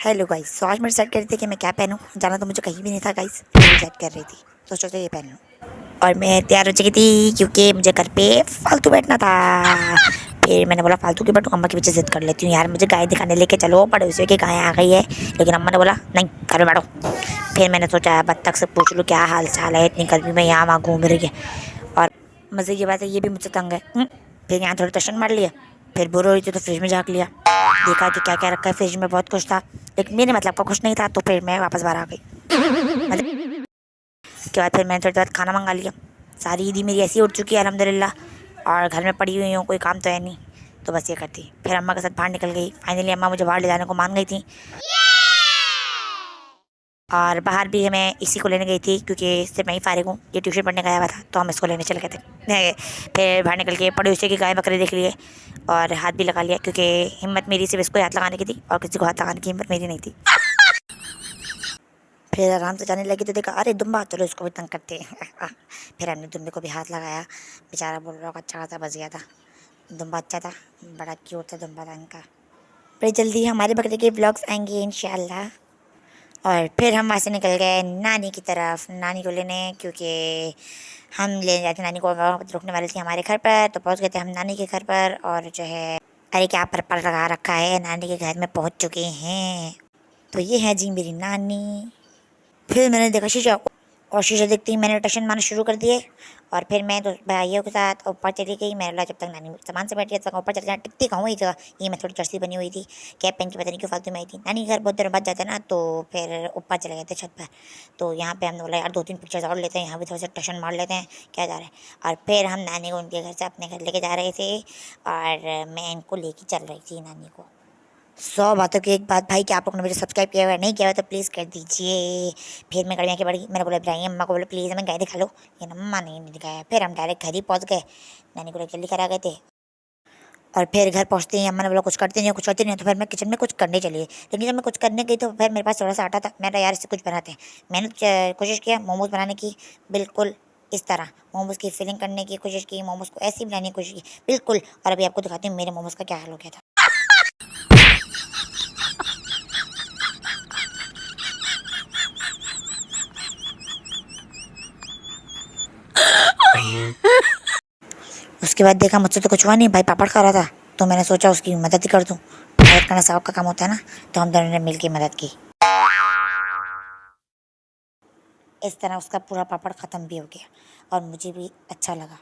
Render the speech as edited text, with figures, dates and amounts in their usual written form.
Hello guys, सो आज मैं decide कर रही थी कि मैं क्या पहनूं। जाना तो मुझे कहीं भी नहीं था गाइस, डिसाइड कर रही थी तो सोचा ये पहन लूं। और मैं तैयार हो चुकी थी क्योंकि मुझे घर पे फालतू बैठना था। फिर मैंने बोला फालतू क्यों बैठूं, अम्मा के पीछे जिद कर लेती हूँ यार, मुझे गाय दिखाने लेके चलो, पड़ोसियों की गाय आ गई है। लेकिन अम्मा ने बोला नहीं, घर में बैठो। फिर मैंने सोचा बत्तख से पूछ लूँ क्या हाल चाल है, इतनी गर्मी में यहाँ वहाँ घूम रही है। और मज़े की बात है ये भी मुझसे तंग है। फिर यहाँ थोड़ा टशन मार लिया। फिर बोर हो रही थी तो फ्रिज में झाँक लिया, देखा कि क्या क्या रखा है फ्रिज में। बहुत कुछ था लेकिन मेरे मतलब का कुछ नहीं था, तो फिर मैं वापस बाहर आ गई। उसके बाद फिर मैंने थोड़ी देर बाद खाना मंगा लिया। सारी ईदी मेरी ऐसी उठ चुकी है अल्हम्दुलिल्लाह, और घर में पड़ी हुई हूँ, कोई काम तो है नहीं, तो बस ये करती। फिर अम्मा के साथ बाहर निकल गई। फाइनली अम्मा मुझे बाहर ले जाने को मान गई थी। और बाहर भी मैं इसी को लेने गई थी क्योंकि सिर्फ मैं ही फारिग हूँ, ये ट्यूशन पढ़ने गया हुआ था तो हम इसको लेने चले गए थे। फिर बाहर निकल के पड़ोसी की गाय बकरी देख लिए और हाथ भी लगा लिया, क्योंकि हिम्मत मेरी सिर्फ इसको हाथ लगाने की थी और किसी को हाथ लगाने की हिम्मत मेरी नहीं थी। फिर आराम से जाने लगी तो देखा अरे दुम्बा, चलो इसको भी तंग करते हैं। फिर हमने दुम्बे को भी हाथ लगाया। बेचारा बोल रहा अच्छा खासा बच गया था। दुम्बा अच्छा था, बड़ा क्यूट था दुम्बा था इनका। बड़ी जल्दी हमारे बकरे के ब्लॉग्स आएंगे इंशाल्लाह। और फिर हम वहाँ से निकल गए नानी की तरफ, नानी को लेने, क्योंकि हम लेने जाते नानी को, रुकने वाले थे हमारे घर पर, तो पहुँच गए थे हम नानी के घर पर। और जो है अरे क्या पर लगा रखा है, नानी के घर में पहुँच चुके हैं। तो ये है जी मेरी नानी। फिर मैंने देखा शीशा, और शीशा देखते ही मैंने टशन मारना शुरू कर दिए। और फिर मैं तो भाइयों के साथ ऊपर चली गई। मैंने बोला जब तक नानी सामान से बैठी है तब तक ऊपर चले जाना, टिकती कहूँ एक जगह। ये मैं थोड़ी चर्सी बनी हुई थी, कैप पहन के पता नहीं क्यों फालतू में आई थी। नानी घर बहुत देर बाद जाते ना, तो फिर ऊपर चले गए थे छत पर। तो यहाँ पे हमने बोला यार 2-3 पिक्चर्स और लेते हैं, यहाँ भी थोड़ा सा टशन मार लेते हैं, क्या जा रहा है। और फिर हम नानी को उनके घर से अपने घर लेके जा रहे थे, और मैं इनको लेके चल रही थी नानी को। 100 बातों की एक बात भाई, कि आप लोगों ने मुझे सब्सक्राइब किया हुआ है, नहीं किया हुआ तो प्लीज़ कर दीजिए। फिर मैं गड़िया के बड़ी मैंने बोला इब्राहिम अम्मा को बोला प्लीज़ हमें गाय दिखा लो, ये अम्मा ने नहीं दिखाया। फिर हम डायरेक्ट घर ही पहुँच गए, नानी को जल्दी करा गए थे। और फिर घर पहुँचते ही अम्मा ने बोला कुछ करते नहीं हो, कुछ करते नहीं हो। तो फिर मैं किचन में कुछ करने चली गई। लेकिन जब मैं कुछ करने गई तो फिर मेरे पास थोड़ा सा आटा था। मैंने यार इससे कुछ बनाते हैं। मैंने कोशिश किया मोमोज़ बनाने की, बिल्कुल इस तरह मोमोज़ की फिलिंग करने की कोशिश की, मोमोज़ को ऐसे ही बनाने की कोशिश की बिल्कुल। और अभी आपको दिखाती हूँ मेरे मोमोज़ का क्या हाल हो गया था। उसके बाद देखा मुझसे तो कुछ हुआ नहीं, भाई पापड़ खा रहा था, तो मैंने सोचा उसकी मदद ही कर दूँ। मदद करना सबका काम होता है ना, तो हम दोनों ने मिल के मदद की। इस तरह उसका पूरा पापड़ ख़त्म भी हो गया और मुझे भी अच्छा लगा।